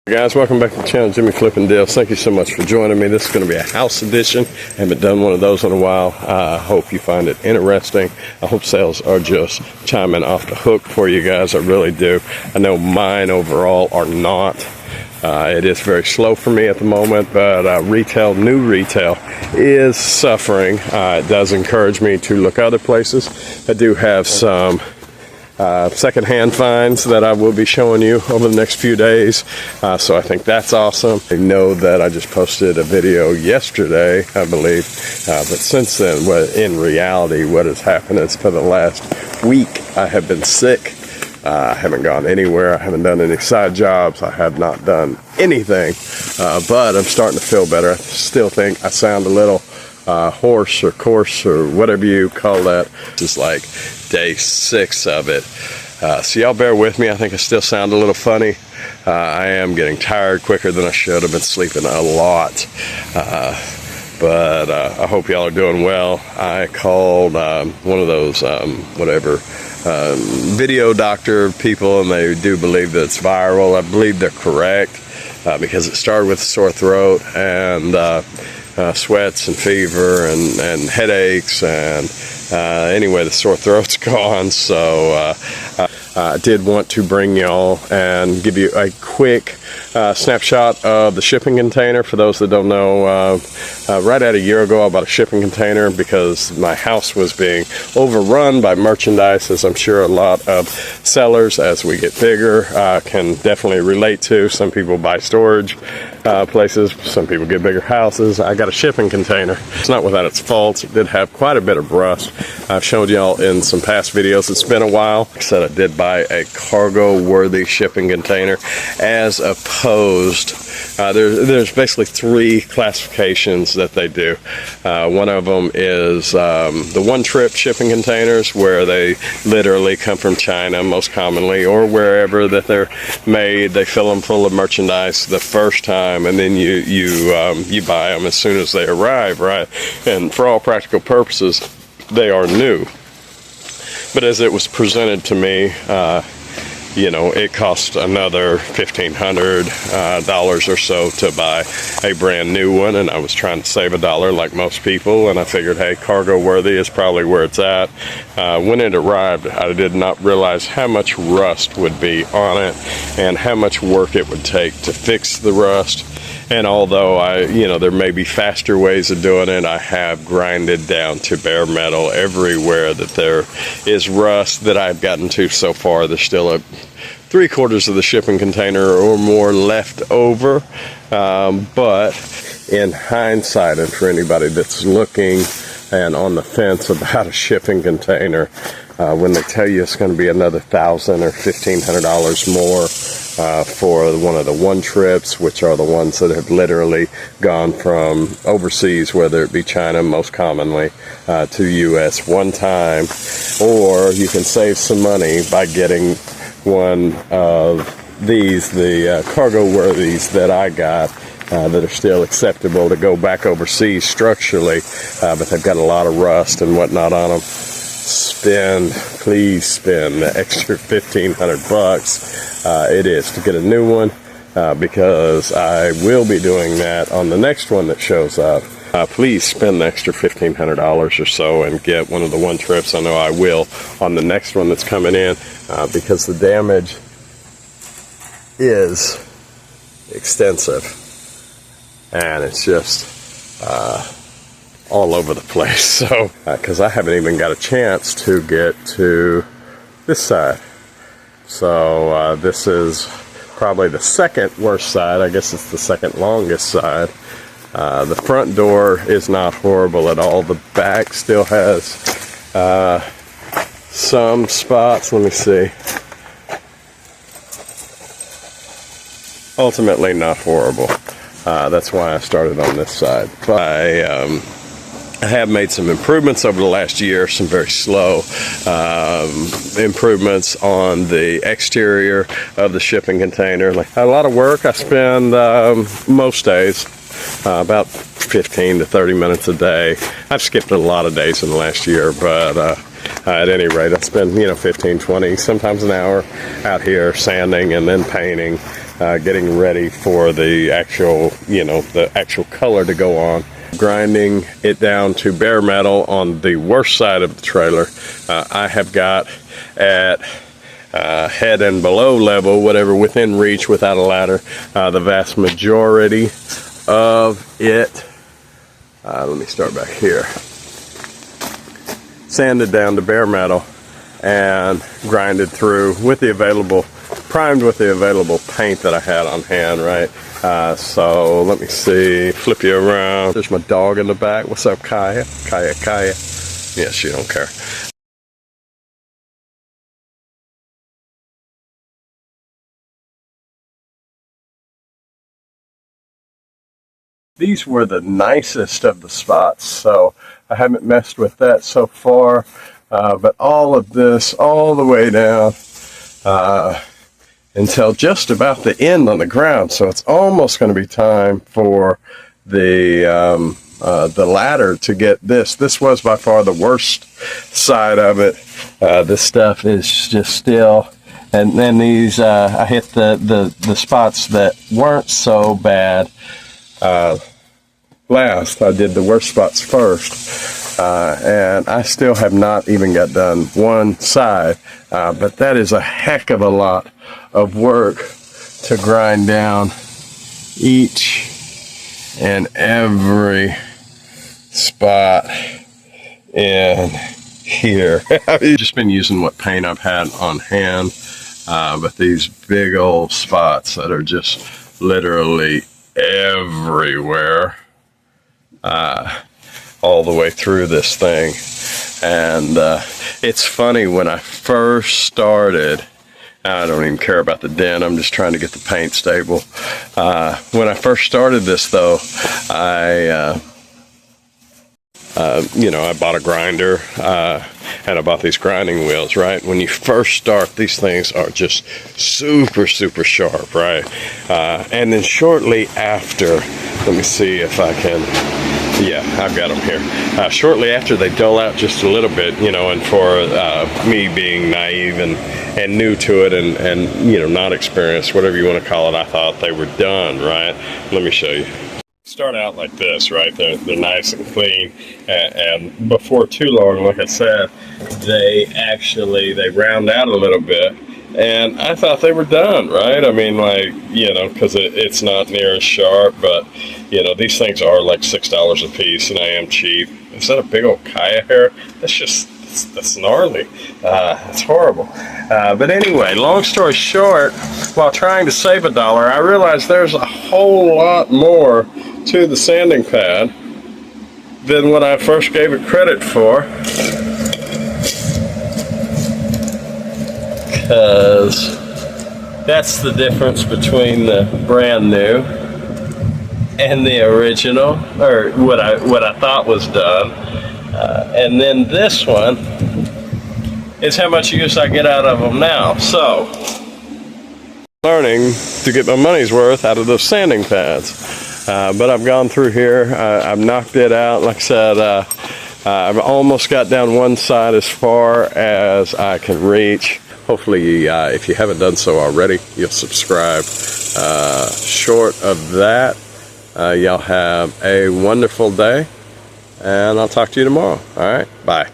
Guys, welcome back to the channel. Jimmy Flippin' Deals. Thank you so much for joining me. This is going to be a house edition. I haven't done one of those in a while. I hope you find it interesting. I hope sales are just chiming off the hook for you guys. I really do. I know mine overall are not. It is very slow for me at the moment, but new retail is suffering. It does encourage me to look other places. I do have some secondhand finds that I will be showing you over the next few days, so I think that's awesome. I know that I just posted a video yesterday, I believe, but since then, in reality, what has happened is for the last week I have been sick. I haven't gone anywhere. I haven't done any side jobs. I have not done anything, but I'm starting to feel better. I still think I sound a little hoarse or coarse or whatever you call that. It's like day 6 of it. So y'all bear with me. I think I still sound a little funny. I am getting tired quicker than I should. I've been sleeping a lot. But I hope y'all are doing well. I called one of those video doctor people, and they do believe that it's viral. I believe they're correct because it started with a sore throat and sweats and fever and headaches, and anyway, the sore throat's gone. So I did want to bring y'all and give you a quick snapshot of the shipping container. For those that don't know, right at a year ago I bought a shipping container because my house was being overrun by merchandise, as I'm sure a lot of sellers as we get bigger can definitely relate to. Some people buy storage places, some people get bigger houses. I got a shipping container. It's not without its faults. It did have quite a bit of rust. I've showed y'all in some past videos. It's been a while. Like I said, I did buy a cargo worthy shipping container, as opposed there's basically 3 classifications that they do. One of them is the one-trip shipping containers, where they literally come from China most commonly, or wherever that they're made. They fill them full of merchandise the first time, and then you buy them as soon as they arrive, right? And for all practical purposes, they are new. But as it was presented to me, it cost another $1,500 or so to buy a brand new one, and I was trying to save $1 like most people, and I figured, hey, cargo worthy is probably where it's at. When it arrived, I did not realize how much rust would be on it and how much work it would take to fix the rust. And although there may be faster ways of doing it, I have grinded down to bare metal everywhere that there is rust that I've gotten to so far. There's still 3/4 of the shipping container or more left over. But in hindsight, and for anybody that's looking and on the fence about a shipping container, when they tell you it's going to be another $1,000 or $1,500 more for one of the one trips, which are the ones that have literally gone from overseas, whether it be China most commonly, to U.S. one time, or you can save some money by getting one of these, the cargo worthies that I got, that are still acceptable to go back overseas structurally, but they've got a lot of rust and whatnot on them. Please spend the extra $1,500. It is to get a new one, because I will be doing that on the next one that shows up. Please spend the extra $1,500 or so and get one of the one trips. I know I will on the next one that's coming in, because the damage is extensive, and it's just all over the place. So because I haven't even got a chance to get to this side, so this is probably the second worst side. I guess it's the second longest side. The front door is not horrible at all. The back still has some spots. Let me see. Ultimately not horrible. That's why I started on this side. But I have made some improvements over the last year, some very slow improvements on the exterior of the shipping container. Like a lot of work. I spend most days about 15 to 30 minutes a day. I've skipped a lot of days in the last year, but at any rate, I spend 15, 20, sometimes an hour out here sanding and then painting getting ready for the actual, the actual color to go on. Grinding it down to bare metal on the worst side of the trailer. I have got at head and below level, whatever within reach without a ladder, the vast majority of it. Let me start back here. Sanded down to bare metal and grinded through with the available, primed with the available paint that I had on hand, right? So let me see, flip you around. There's my dog in the back. What's up, Kaya? Kaya. Yeah, she don't care. These were the nicest of the spots, so I haven't messed with that so far. But all of this, all the way down until just about the end on the ground. So it's almost going to be time for the ladder to get this. This was by far the worst side of it. This stuff is just still. And then these, I hit the spots that weren't so bad. Last, I did the worst spots first, and I still have not even got done one side, but that is a heck of a lot of work to grind down each and every spot in here. I've just been using what paint I've had on hand, but these big old spots that are just literally everywhere. All the way through this thing. And it's funny, when I first started, I don't even care about the dent, I'm just trying to get the paint stable. When I first started this though, I bought a grinder and I bought these grinding wheels, right? When you first start, these things are just super sharp, right? And then shortly after, let me see if I can, yeah, I've got them here. Shortly after, they dull out just a little bit, and for me being naive and new to it and not experienced, whatever you want to call it, I thought they were done, right? Let me show you. Start out like this, right? They're nice and clean, and before too long, like I said, they round out a little bit, and I thought they were done, right? I mean, like, because it's not near as sharp, but these things are like $6 a piece, and I am cheap. Is that a big old Kaya hair? That's gnarly. It's horrible. But anyway, long story short, while trying to save $1, I realized there's a whole lot more to the sanding pad than what I first gave it credit for. Because that's the difference between the brand new and the original, or what I thought was done. And then this one is how much use I get out of them now. So, learning to get my money's worth out of those sanding pads. But I've gone through here, I've knocked it out. Like I said, I've almost got down one side as far as I can reach. Hopefully, if you haven't done so already, you'll subscribe. Short of that, y'all have a wonderful day, and I'll talk to you tomorrow. All right, bye.